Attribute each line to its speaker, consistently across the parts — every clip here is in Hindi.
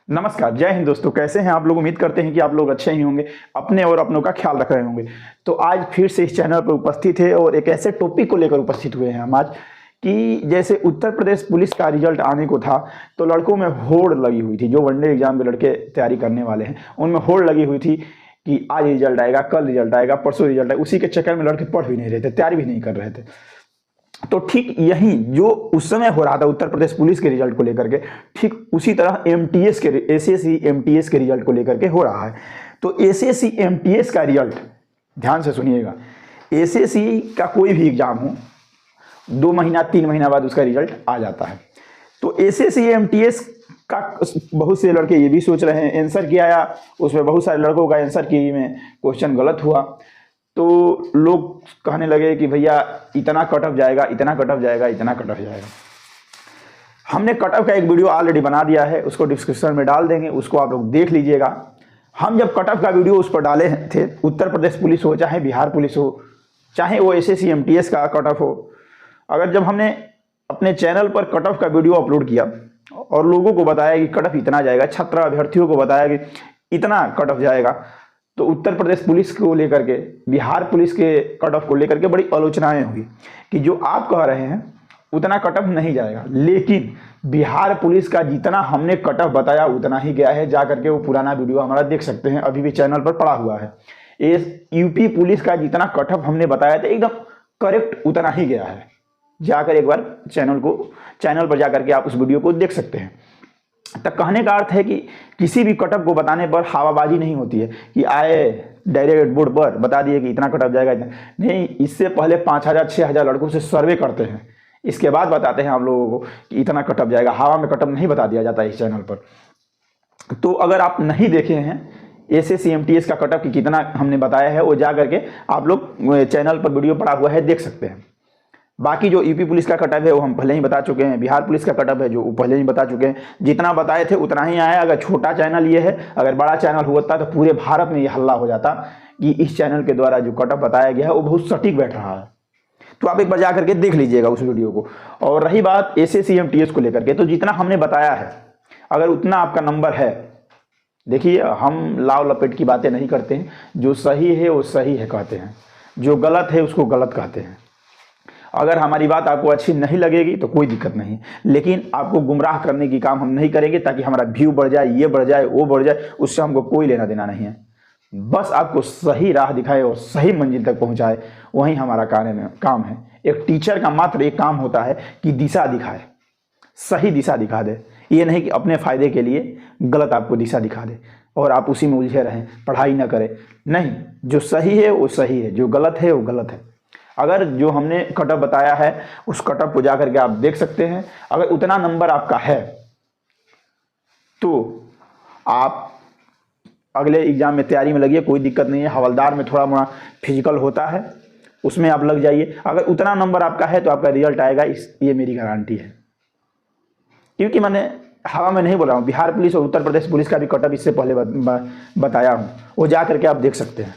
Speaker 1: नमस्कार, जय हिंद दोस्तों। कैसे हैं आप लोग? उम्मीद करते हैं कि आप लोग अच्छे ही होंगे, अपने और अपनों का ख्याल रख रहे होंगे। तो आज फिर से इस चैनल पर उपस्थित है और एक ऐसे टॉपिक को लेकर उपस्थित हुए हैं हम आज कि जैसे उत्तर प्रदेश पुलिस का रिजल्ट आने को था तो लड़कों में होड़ लगी हुई थी। जो वनडे एग्जाम के लड़के तैयारी करने वाले हैं उनमें होड़ लगी हुई थी कि आज रिजल्ट आएगा, कल रिजल्ट आएगा, परसों रिजल्ट आएगा। उसी के चक्कर में लड़के पढ़ भी नहीं रहे थे, तैयारी भी नहीं कर रहे थे। तो ठीक यही जो उस समय हो रहा था उत्तर प्रदेश पुलिस के रिजल्ट को लेकर के, ठीक उसी तरह एमटीएस के एसएससी एमटीएस के रिजल्ट को लेकर के हो रहा है। तो एसएससी एमटीएस का रिजल्ट ध्यान से सुनिएगा। एसएससी का कोई भी एग्जाम हो 2 महीना 3 महीना बाद उसका रिजल्ट आ जाता है। तो एसएससी एमटीएस का बहुत से लड़के ये भी सोच रहे हैं, आंसर किया आया उसमें बहुत सारे लड़कों का आंसर की में क्वेश्चन गलत हुआ। तो लोग कहने लगे कि भैया इतना कट ऑफ जाएगा, इतना कट ऑफ जाएगा, इतना कट ऑफ जाएगा। हमने कट ऑफ का एक वीडियो ऑलरेडी बना दिया है, उसको डिस्क्रिप्शन में डाल देंगे, उसको आप लोग देख लीजिएगा। हम जब कट ऑफ का वीडियो उस पर डाले थे, उत्तर प्रदेश पुलिस हो चाहे बिहार पुलिस हो चाहे वो एसएससी एमटीएस का कट ऑफ हो, अगर जब हमने अपने चैनल पर कट ऑफ का वीडियो अपलोड किया और लोगों को बताया कि कट ऑफ इतना जाएगा, छात्र अभ्यर्थियों को बताया कि इतना कट ऑफ जाएगा, तो उत्तर प्रदेश पुलिस को लेकर के, बिहार पुलिस के कट ऑफ को लेकर के बड़ी आलोचनाएं हुई कि जो आप कह रहे हैं उतना कट ऑफ नहीं जाएगा। लेकिन बिहार पुलिस का जितना हमने कट ऑफ बताया उतना ही गया है। जा करके वो पुराना वीडियो हमारा देख सकते हैं, अभी भी चैनल पर पड़ा हुआ है। यूपी पुलिस का जितना कट ऑफ हमने बताया था एकदम करेक्ट उतना ही गया है। जाकर एक बार चैनल पर जाकर के आप उस वीडियो को देख सकते हैं। तब कहने का अर्थ है कि किसी भी कटअप को बताने पर हवाबाजी नहीं होती है कि आए डायरेक्ट बोर्ड पर बता दिए कि इतना कटअप जाएगा, इतना नहीं। इससे पहले 5000 6000 लड़कों से सर्वे करते हैं, इसके बाद बताते हैं आप लोगों को कि इतना कटअप जाएगा। हवा में कटअप नहीं बता दिया जाता इस चैनल पर। तो अगर आप नहीं देखे हैं एसएससी एमटीएस का कटअप कि कितना हमने बताया है, वो जा करके आप लोग चैनल पर वीडियो पड़ा हुआ है, देख सकते हैं। बाकी जो यूपी पुलिस का कटअप है वो हम पहले ही बता चुके हैं, बिहार पुलिस का कटअप है जो पहले ही बता चुके हैं। जितना बताए थे उतना ही आया। अगर छोटा चैनल ये है, अगर बड़ा चैनल होता तो पूरे भारत में ये हल्ला हो जाता कि इस चैनल के द्वारा जो कटअप बताया गया है वो बहुत सटीक बैठ रहा है। तो आप एक बार जा करके देख लीजिएगा उस वीडियो को। और रही बात एसएससी एमटीएस को लेकर के, तो जितना हमने बताया है अगर उतना आपका नंबर है, देखिए हम लाव लपेट की बातें नहीं करते हैं। जो सही है वो सही है कहते हैं, जो गलत है उसको गलत कहते हैं। अगर हमारी बात आपको अच्छी नहीं लगेगी तो कोई दिक्कत नहीं, लेकिन आपको गुमराह करने की काम हम नहीं करेंगे ताकि हमारा व्यू बढ़ जाए, ये बढ़ जाए, वो बढ़ जाए, उससे हमको कोई लेना देना नहीं है। बस आपको सही राह दिखाए और सही मंजिल तक पहुंचाए, वही हमारा काम है। एक टीचर का मात्र एक काम होता है कि दिशा दिखाए, सही दिशा दिखा दे। ये नहीं कि अपने फायदे के लिए गलत आपको दिशा दिखा दे और आप उसी में उलझे रहें, पढ़ाई ना करें। नहीं, जो सही है वो सही है, जो गलत है वो गलत है। अगर जो हमने कटअप बताया है उस कटअप को जाकर के आप देख सकते हैं। अगर उतना नंबर आपका है तो आप अगले एग्जाम में तैयारी में लगिए, कोई दिक्कत नहीं है। हवलदार में थोड़ा मोड़ा फिजिकल होता है, उसमें आप लग जाइए। अगर उतना नंबर आपका है तो आपका रिजल्ट आएगा, ये मेरी गारंटी है। क्योंकि मैंने हवा में नहीं बोला हूँ, बिहार पुलिस और उत्तर प्रदेश पुलिस का भी कटअप इससे पहले बताया हूँ, वो जा करके आप देख सकते हैं।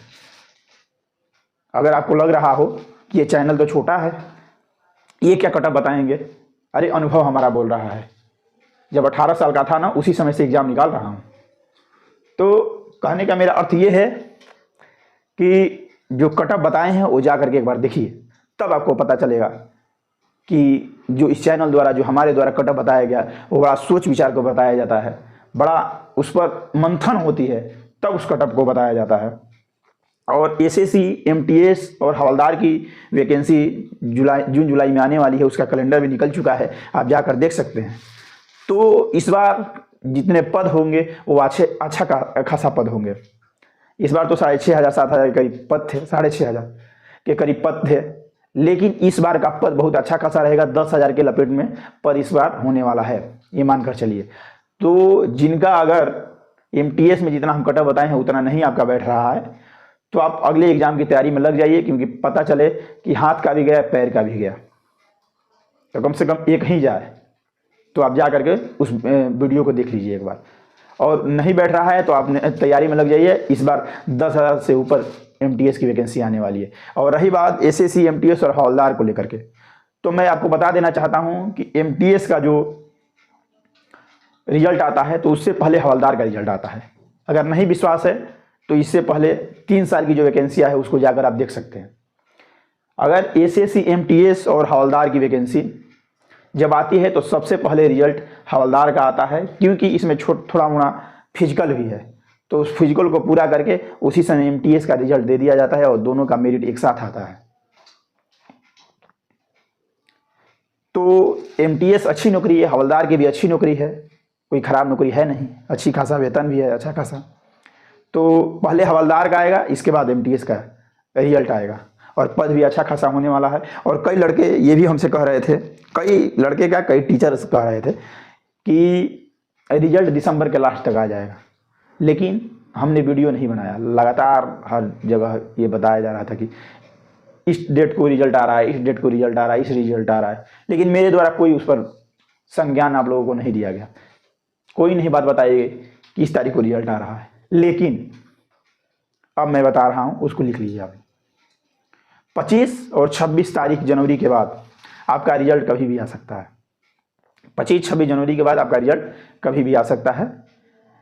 Speaker 1: अगर आपको लग रहा हो कि ये चैनल तो छोटा है, ये क्या कटअप बताएंगे, अरे अनुभव हमारा बोल रहा है। जब 18 साल का था ना, उसी समय से एग्जाम निकाल रहा हूँ। तो कहने का मेरा अर्थ ये है कि जो कटअप बताए हैं वो जा करके एक बार देखिए, तब आपको पता चलेगा कि जो इस चैनल द्वारा, जो हमारे द्वारा कटअप बताया गया वो बड़ा सोच विचार को बताया जाता है, बड़ा उस पर मंथन होती है, तब उस कटअप को बताया जाता है। और एसएससी एमटीएस और हवलदार की वैकेंसी जून जुलाई में आने वाली है, उसका कैलेंडर भी निकल चुका है, आप जाकर देख सकते हैं। तो इस बार जितने पद होंगे वो अच्छा खासा पद होंगे। इस बार तो 6500 7000 के करीब पद थे, 6500 के करीब पद थे। लेकिन इस बार का पद बहुत अच्छा खासा रहेगा, 10,000 के लपेट में पद इस बार होने वाला है, ये मानकर चलिए। तो जिनका अगर एमटीएस में जितना हम कटअप बताए हैं उतना नहीं आपका बैठ रहा है, तो आप अगले एग्जाम की तैयारी में लग जाइए, क्योंकि पता चले कि हाथ का भी गया पैर का भी गया, तो कम से कम एक ही जाए। तो आप जा करके उस वीडियो को देख लीजिए एक बार। और नहीं बैठ रहा है तो आप तैयारी में लग जाइए, इस बार 10,000 से ऊपर एमटीएस की वैकेंसी आने वाली है। और रही बात एसएससी एमटीएस और हवलदार को लेकर के, तो मैं आपको बता देना चाहता हूं कि एमटीएस का जो रिजल्ट आता है तो उससे पहले हवलदार का रिजल्ट आता है। अगर नहीं विश्वास है तो इससे पहले 3 साल की जो वैकेंसियाँ है उसको जाकर आप देख सकते हैं। अगर एसएससी एमटीएस और हवलदार की वैकेंसी जब आती है तो सबसे पहले रिजल्ट हवलदार का आता है, क्योंकि इसमें थोड़ा मोड़ा फिजिकल भी है, तो उस फिजिकल को पूरा करके उसी समय एमटीएस का रिजल्ट दे दिया जाता है और दोनों का मेरिट एक साथ आता है। तो एमटीएस अच्छी नौकरी है, हवलदार की भी अच्छी नौकरी है, कोई ख़राब नौकरी है नहीं, अच्छी खासा वेतन भी है, अच्छा खासा। तो पहले हवलदार का आएगा, इसके बाद एमटीएस का रिजल्ट आएगा और पद भी अच्छा खासा होने वाला है। और कई लड़के ये भी हमसे कह रहे थे, कई टीचर्स कह रहे थे कि रिजल्ट दिसंबर के लास्ट तक आ जाएगा, लेकिन हमने वीडियो नहीं बनाया। लगातार हर जगह ये बताया जा रहा था कि इस डेट को रिजल्ट आ रहा है, इस डेट को रिजल्ट आ रहा है, इस रिजल्ट आ रहा है, लेकिन मेरे द्वारा कोई उस पर संज्ञान आप लोगों को नहीं दिया गया। कोई नहीं बात बताई कि इस तारीख को रिजल्ट आ रहा है, लेकिन अब मैं बता रहा हूँ, उसको लिख लीजिए आप। 25 और 26 तारीख जनवरी के बाद आपका रिजल्ट कभी भी आ सकता है। 25-26 जनवरी के बाद आपका रिजल्ट कभी भी आ सकता है।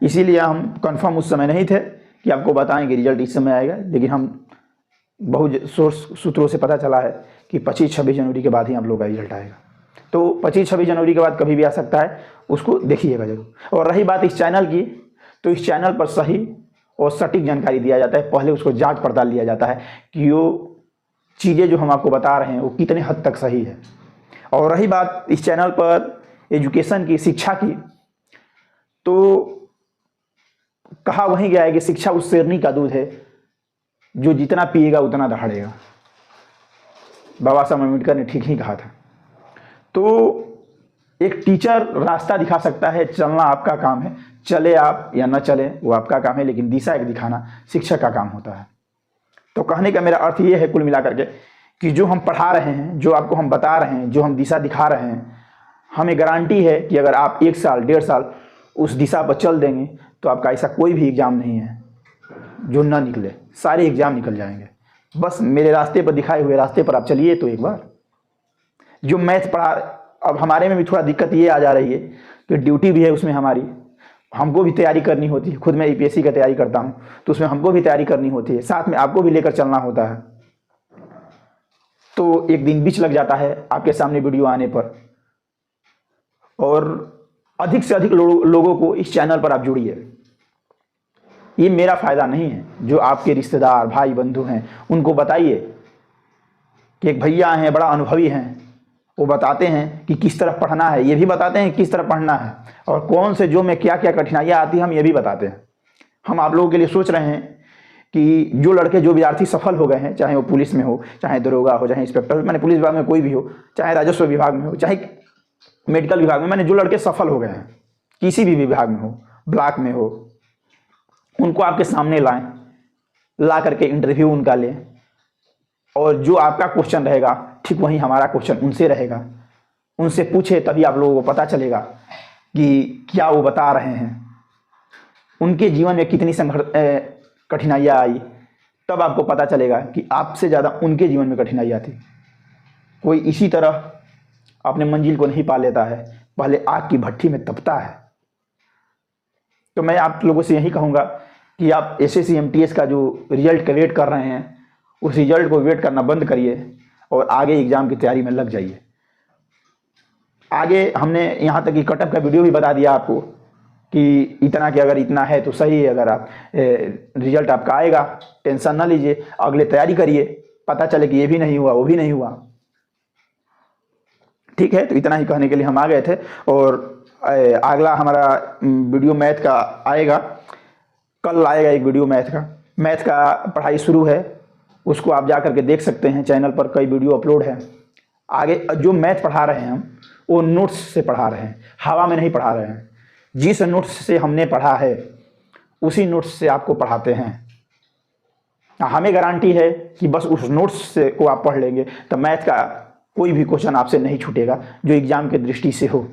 Speaker 1: इसीलिए हम कंफर्म उस समय नहीं थे कि आपको बताएं कि रिजल्ट इस समय आएगा, लेकिन हम बहुत सूत्रों से पता चला है कि 25-26 जनवरी के बाद ही आप लोग का रिजल्ट आएगा। तो 25-26 जनवरी के बाद कभी भी आ सकता है, उसको देखिएगा जरूर। और रही बात इस चैनल की, तो इस चैनल पर सही और सटीक जानकारी दिया जाता है। पहले उसको जांच पड़ताल लिया जाता है कि वो चीज़ें जो हम आपको बता रहे हैं वो कितने हद तक सही है। और रही बात इस चैनल पर एजुकेशन की, शिक्षा की, तो कहा वहीं गया है कि शिक्षा उस शेरनी का दूध है जो जितना पिएगा उतना दहाड़ेगा। बाबा साहब अम्बेडकर ने ठीक ही कहा था। तो एक टीचर रास्ता दिखा सकता है, चलना आपका काम है, चले आप या न चले वो आपका काम है, लेकिन दिशा एक दिखाना शिक्षक का काम होता है। तो कहने का मेरा अर्थ ये है कुल मिलाकर के कि जो हम पढ़ा रहे हैं, जो आपको हम बता रहे हैं, जो हम दिशा दिखा रहे हैं, हमें गारंटी है कि अगर आप 1 साल 1.5 साल उस दिशा पर चल देंगे तो आपका ऐसा कोई भी एग्ज़ाम नहीं है जो ना निकले, सारे एग्ज़ाम निकल जाएंगे। बस मेरे रास्ते पर दिखाए हुए रास्ते पर आप चलिए तो एक बार। जो मैथ पढ़ा, अब हमारे में भी थोड़ा दिक्कत ये आ जा रही है कि ड्यूटी भी है उसमें हमारी, हमको भी तैयारी करनी होती है। खुद मैं यूपीएससी का तैयारी करता हूँ तो उसमें हमको भी तैयारी करनी होती है, साथ में आपको भी लेकर चलना होता है। तो एक दिन बीच लग जाता है आपके सामने वीडियो आने पर। और अधिक से अधिक लोगों को इस चैनल पर आप जुड़िए। ये मेरा फ़ायदा नहीं है, जो आपके रिश्तेदार भाई बंधु हैं उनको बताइए कि एक भैया हैं बड़ा अनुभवी हैं, वो बताते हैं कि किस तरह पढ़ना है, ये भी बताते हैं किस तरह पढ़ना है और कौन से जो में क्या क्या कठिनाइयाँ आती हैं हम ये भी बताते हैं। हम आप लोगों के लिए सोच रहे हैं कि जो लड़के जो विद्यार्थी सफल हो गए हैं, चाहे वो पुलिस में हो, चाहे दरोगा हो, चाहे इंस्पेक्टर, मैंने पुलिस विभाग में कोई भी हो, चाहे राजस्व विभाग में हो, चाहे मेडिकल विभाग में, मैंने जो लड़के सफल हो गए हैं किसी भी विभाग में हो, ब्लॉक में हो, उनको आपके सामने लाएं, ला करके इंटरव्यू उनका लें और जो आपका क्वेश्चन रहेगा ठीक वही हमारा क्वेश्चन उनसे रहेगा। उनसे पूछे तभी आप लोगों को पता चलेगा कि क्या वो बता रहे हैं, उनके जीवन में कितनी कठिनाइयाँ आई, तब आपको पता चलेगा कि आपसे ज़्यादा उनके जीवन में कठिनाइयाँ थी। कोई इसी तरह अपने मंजिल को नहीं पा लेता है, पहले आग की भट्टी में तपता है। तो मैं आप लोगों से यही कहूँगा कि आप एसएससी एमटीएस का जो रिजल्ट का वेट कर रहे हैं उस रिजल्ट को वेट करना बंद करिए और आगे एग्ज़ाम की तैयारी में लग जाइए। आगे हमने यहाँ तक कि कटअप का वीडियो भी बता दिया आपको कि इतना कि अगर इतना है तो सही है, अगर आप रिजल्ट आपका आएगा टेंशन ना लीजिए, अगले तैयारी करिए, पता चले कि ये भी नहीं हुआ वो भी नहीं हुआ। ठीक है, तो इतना ही कहने के लिए हम आ गए थे। और अगला हमारा वीडियो मैथ का आएगा, कल आएगा एक वीडियो मैथ का पढ़ाई शुरू है, उसको आप जा करके देख सकते हैं, चैनल पर कई वीडियो अपलोड है। आगे जो मैथ पढ़ा रहे हैं हम वो नोट्स से पढ़ा रहे हैं, हवा में नहीं पढ़ा रहे हैं। जिस नोट्स से हमने पढ़ा है उसी नोट्स से आपको पढ़ाते हैं। हमें गारंटी है कि बस उस नोट्स से को आप पढ़ लेंगे तो मैथ का कोई भी क्वेश्चन आपसे नहीं छूटेगा जो एग्ज़ाम के दृष्टि से हो।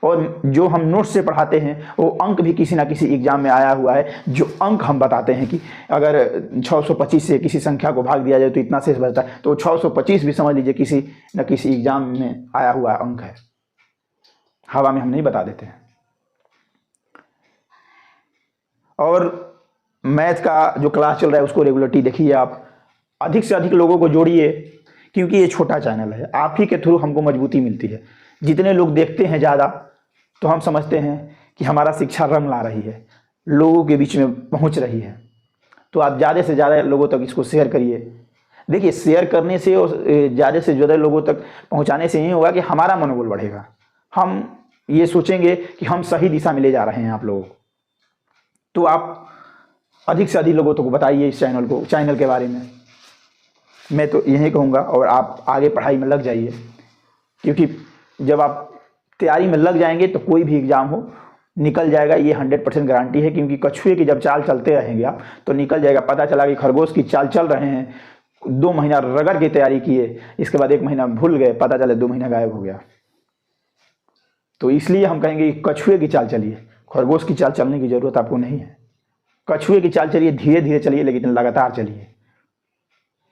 Speaker 1: और जो हम नोट्स से पढ़ाते हैं वो अंक भी किसी ना किसी एग्ज़ाम में आया हुआ है। जो अंक हम बताते हैं कि अगर 625 से किसी संख्या को भाग दिया जाए तो इतना शेष बचता है, तो 625 भी समझ लीजिए किसी न किसी एग्ज़ाम में आया हुआ अंक है, हवा में हम नहीं बता देते हैं। और मैथ का जो क्लास चल रहा है उसको रेगुलरली देखिए, आप अधिक से अधिक लोगों को जोड़िए, क्योंकि ये छोटा चैनल है, आप ही के थ्रू हमको मजबूती मिलती है। जितने लोग देखते हैं ज़्यादा, तो हम समझते हैं कि हमारा शिक्षा रंग ला रही है, लोगों के बीच में पहुंच रही है। तो आप ज़्यादा से ज़्यादा लोगों तक इसको शेयर करिए। देखिए, शेयर करने से और ज़्यादा से ज़्यादा लोगों तक पहुंचाने से यही होगा कि हमारा मनोबल बढ़ेगा, हम ये सोचेंगे कि हम सही दिशा में ले जा रहे हैं आप लोगों को। तो आप अधिक से अधिक लोगों तक बताइए इस चैनल के बारे में, मैं तो यही कहूँगा। और आप आगे पढ़ाई में लग जाइए, क्योंकि जब आप तैयारी में लग जाएंगे तो कोई भी एग्ज़ाम हो निकल जाएगा, ये 100% गारंटी है। क्योंकि कछुए की जब चाल चलते रहेंगे आप तो निकल जाएगा। पता चला कि खरगोश की चाल चल रहे हैं, 2 महीना रगड़ के तैयारी किए, इसके बाद 1 महीना भूल गए, पता चले 2 महीना गायब हो गया। तो इसलिए हम कहेंगे कि कछुए की चाल चलिए, खरगोश की चाल चलने की ज़रूरत आपको नहीं है। कछुए की चाल चलिए, धीरे धीरे चलिए लेकिन लगातार चलिए,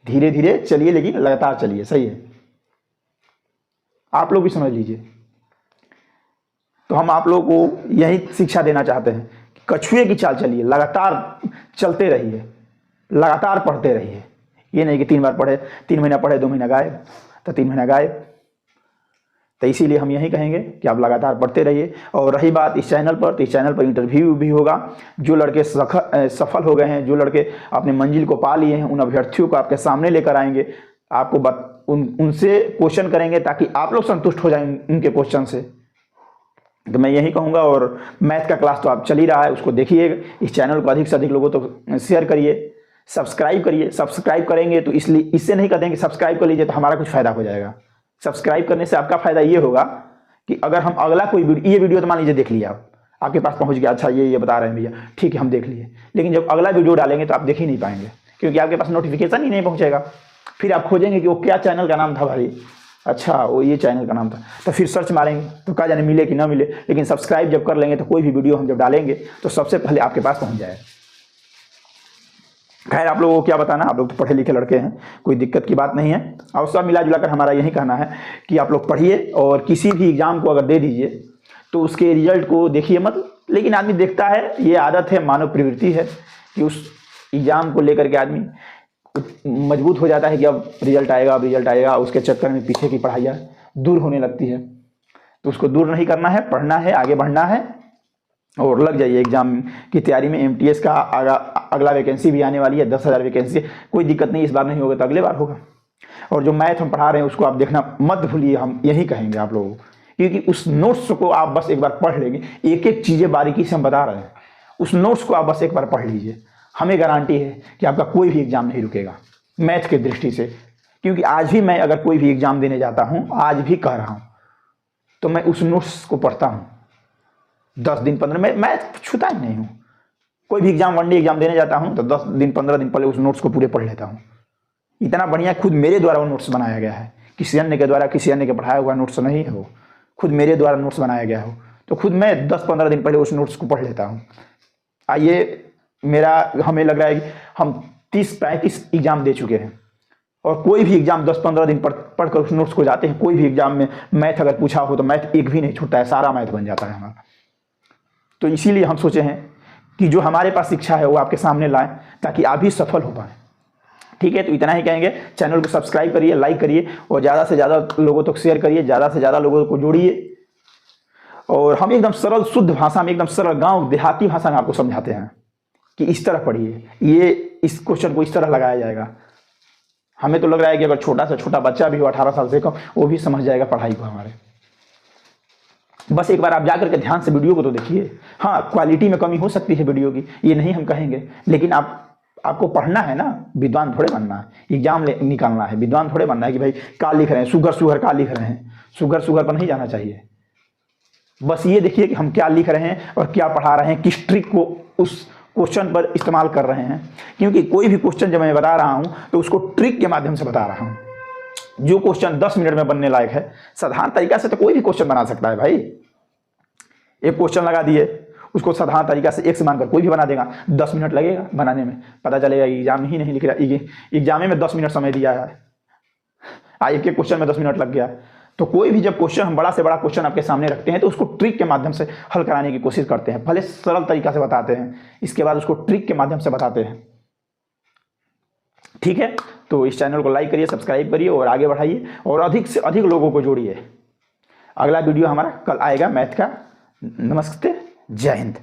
Speaker 1: धीरे धीरे चलिए लेकिन लगातार चलिए। सही है, आप लोग भी समझ लीजिए। तो हम आप लोगों को यही शिक्षा देना चाहते हैं कि कछुए की चाल चलिए, लगातार चलते रहिए, लगातार पढ़ते रहिए। ये नहीं कि 3 बार पढ़े, 3 महीना पढ़े 2 महीना गायब, तो 3 महीना गायब। तो इसीलिए हम यही कहेंगे कि आप लगातार पढ़ते रहिए। और रही बात इस चैनल पर, तो इस चैनल पर इंटरव्यू भी होगा। जो लड़के सफल हो गए हैं, जो लड़के अपने मंजिल को पा लिए हैं, उन अभ्यर्थियों को आपके सामने लेकर आएंगे, आपको उनसे क्वेश्चन करेंगे ताकि आप लोग संतुष्ट हो जाएं उनके क्वेश्चन से। तो मैं यही कहूँगा। और मैथ का क्लास तो आप चल ही रहा है, उसको देखिए। इस चैनल को अधिक से अधिक लोगों तक शेयर करिए, सब्सक्राइब करिए। सब्सक्राइब करेंगे तो इसलिए इससे नहीं कहते हैं कि सब्सक्राइब कर लीजिए तो हमारा कुछ फ़ायदा हो जाएगा। सब्सक्राइब करने से आपका फ़ायदा ये होगा कि अगर हम अगला कोई ये वीडियो तो मान लीजिए देख लिया, आपके पास पहुँच गया, अच्छा ये बता रहे हैं भैया, ठीक है हम देख लिए, लेकिन जब अगला वीडियो डालेंगे तो आप देख ही नहीं पाएंगे, क्योंकि आपके पास नोटिफिकेशन ही नहीं पहुँचेगा। फिर आप खोजेंगे कि वो क्या चैनल का नाम था भाई, अच्छा वो ये चैनल का नाम था, तो फिर सर्च मारेंगे तो क्या जाने मिले कि ना मिले। लेकिन सब्सक्राइब जब कर लेंगे तो कोई भी वीडियो हम जब डालेंगे तो सबसे पहले आपके पास पहुंच जाएगा। खैर, आप लोगों को क्या बताना, आप लोग तो पढ़े लिखे लड़के हैं, कोई दिक्कत की बात नहीं है। और सब मिला जुला कर हमारा यही कहना है कि आप लोग पढ़िए और किसी भी एग्ज़ाम को अगर दे दीजिए तो उसके रिजल्ट को देखिए मत। लेकिन आदमी देखता है, ये आदत है, मानव प्रवृत्ति है कि उस एग्ज़ाम को लेकर के आदमी मजबूत हो जाता है कि अब रिजल्ट आएगा, अब रिजल्ट आएगा। उसके चक्कर में पीछे की पढ़ाइयाँ दूर होने लगती है। तो उसको दूर नहीं करना है, पढ़ना है, आगे बढ़ना है और लग जाइए एग्जाम की तैयारी में। एमटीएस का अगला वैकेंसी भी आने वाली है, 10,000 वैकेंसी। कोई दिक्कत नहीं, इस बार नहीं होगा तो अगले बार होगा। और जो मैथ हम पढ़ा रहे हैं उसको आप देखना मत भूलिए, हम यही कहेंगे आप लोगों को, क्योंकि उस नोट्स को आप बस एक बार पढ़ लेंगे। एक एक चीज़ें बारीकी से हम बता रहे हैं, उस नोट्स को आप बस एक बार पढ़ लीजिए, हमें गारंटी है कि आपका कोई भी एग्जाम नहीं रुकेगा मैथ के दृष्टि से। क्योंकि आज भी मैं अगर कोई भी एग्जाम देने जाता हूँ, आज भी कह रहा हूँ, तो मैं उस नोट्स को पढ़ता हूँ 10 दिन 15 मैं छूता ही नहीं हूँ। कोई भी एग्जाम, वनडे एग्जाम देने जाता हूँ तो 10 दिन 15 दिन पहले उस नोट्स को पूरे पढ़ लेता हूँ। इतना बढ़िया खुद मेरे द्वारा वो नोट्स बनाया गया है, किसी अन्य के द्वारा, किसी अन्य के पढ़ाया हुआ नोट्स नहीं है, वो खुद मेरे द्वारा नोट्स बनाया गया हो। तो खुद मैं 10-15 दिन पहले उस नोट्स को पढ़ लेता हूँ। आइए, हमें लग रहा है कि हम 30-35 एग्जाम दे चुके हैं और कोई भी एग्जाम 10-15 दिन पढ़कर उस नोट्स को जाते हैं। कोई भी एग्जाम में मैथ अगर पूछा हो तो मैथ एक भी नहीं छूटता है, सारा मैथ बन जाता है हमारा। तो इसीलिए हम सोचे हैं कि जो हमारे पास शिक्षा है वो आपके सामने लाएं ताकि आप भी सफल हो पाएं। ठीक है, तो इतना ही कहेंगे। चैनल को सब्सक्राइब करिए, लाइक करिए और ज़्यादा से ज़्यादा लोगों तक शेयर करिए, ज़्यादा से ज़्यादा लोगों को जोड़िए। और हम एकदम सरल शुद्ध भाषा में, एकदम सरल गाँव देहाती भाषा में आपको समझाते हैं कि इस तरह पढ़िए, ये इस क्वेश्चन को इस तरह लगाया जाएगा। हमें तो लग रहा है कि अगर छोटा से छोटा बच्चा भी हो 18 साल से कम, वो भी समझ जाएगा पढ़ाई को हमारे। बस एक बार आप जाकर के ध्यान से वीडियो को तो देखिए। हाँ, क्वालिटी में कमी हो सकती है वीडियो की, ये नहीं हम कहेंगे, लेकिन आपको पढ़ना है ना, विद्वान थोड़े बनना है, एग्जाम निकालना है। विद्वान थोड़े बनना है कि भाई क्या लिख रहे हैं, सुगर क्या लिख रहे हैं, सुगर पर नहीं जाना चाहिए। बस ये देखिए कि हम क्या लिख रहे हैं और क्या पढ़ा रहे हैं, किस ट्रिक को उस क्वेश्चन पर इस्तेमाल कर रहे हैं। क्योंकि कोई भी क्वेश्चन जब मैं बता रहा हूं तो उसको ट्रिक के माध्यम से बता रहा हूं। जो क्वेश्चन 10 मिनट में बनने लायक है, साधारण तरीका से तो कोई भी क्वेश्चन बना सकता है भाई। एक क्वेश्चन लगा दिए, उसको साधारण तरीका से एक से मानकर कोई भी बना देगा, 10 मिनट लगेगा बनाने में। पता चलेगा एग्जाम ही नहीं लिख रहा, एग्जाम में 10 मिनट समय दिया है, एक क्वेश्चन में 10 मिनट लग गया। तो कोई भी जब क्वेश्चन, हम बड़ा से बड़ा क्वेश्चन आपके सामने रखते हैं तो उसको ट्रिक के माध्यम से हल कराने की कोशिश करते हैं। पहले सरल तरीका से बताते हैं, इसके बाद उसको ट्रिक के माध्यम से बताते हैं। ठीक है, तो इस चैनल को लाइक करिए, सब्सक्राइब करिए और आगे बढ़ाइए और अधिक से अधिक लोगों को जोड़िए। अगला वीडियो हमारा कल आएगा मैथ का। नमस्ते, जय हिंद।